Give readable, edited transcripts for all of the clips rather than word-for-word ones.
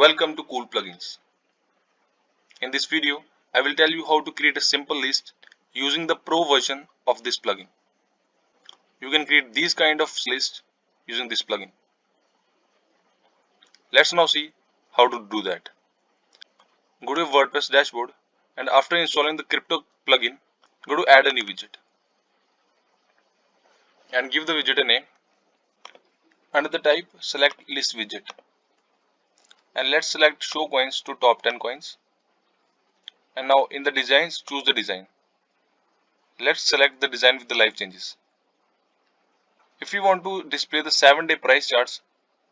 Welcome to Cool Plugins. In this video, I will tell you how to create a simple list using the Pro version of this plugin. You can create these kind of lists using this plugin. Let's now see how to do that. Go to your WordPress dashboard and after installing the Crypto plugin, go to add a new widget and give the widget a name. Under the type, select list widget and let's select show coins to top 10 coins. And now in the designs, choose the design. Let's select the design with the live changes. If you want to display the 7-day price charts,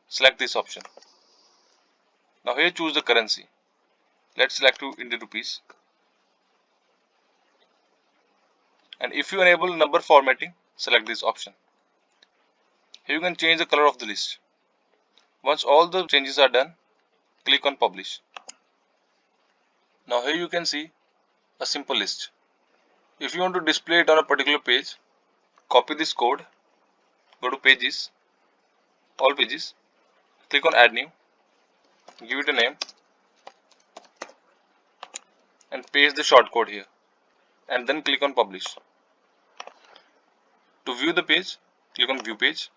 select this option. Now here choose the currency. Let's select to Indian rupees. And if you enable number formatting, select this option. Here you can change the color of the list. Once all the changes are done, click on publish. Now here you can see a simple list. If you want to display it on a particular page, copy this code, go to pages, all pages, click on add new, give it a name and paste the shortcode here and then click on publish. To view the page, click on view page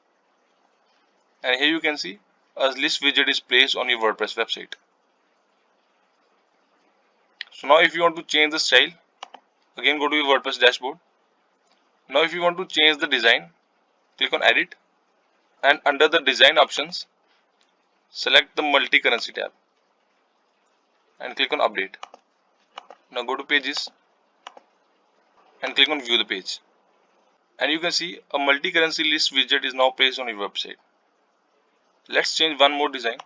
and here you can see a list widget is placed on your WordPress website. So now if you want to change the style, again go to your WordPress dashboard. Now if you want to change the design, click on edit and under the design options, select the multi-currency tab and click on update. Now go to pages and click on view the page and you can see a multi-currency list widget is now placed on your website. Let's change one more design.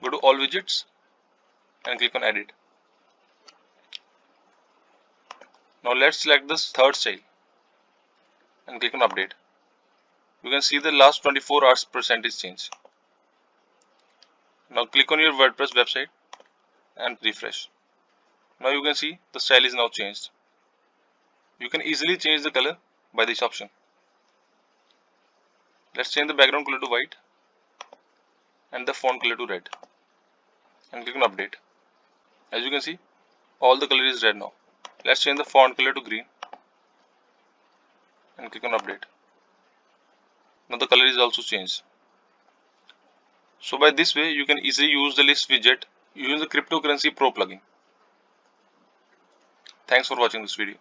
Go to all widgets and click on edit. Now let's select this third style and click on update. You can see the last 24 hours percentage change. Now click on your WordPress website and refresh. Now you can see the style is now changed. You can easily change the color by this option. Let's change the background color to white and the font color to red and click on update. As you can see, all the color is red now. Let's change the font color to green and click on update. Now the color is also changed. So by this way you can easily use the list widget using the Cryptocurrency Pro plugin. Thanks for watching this video.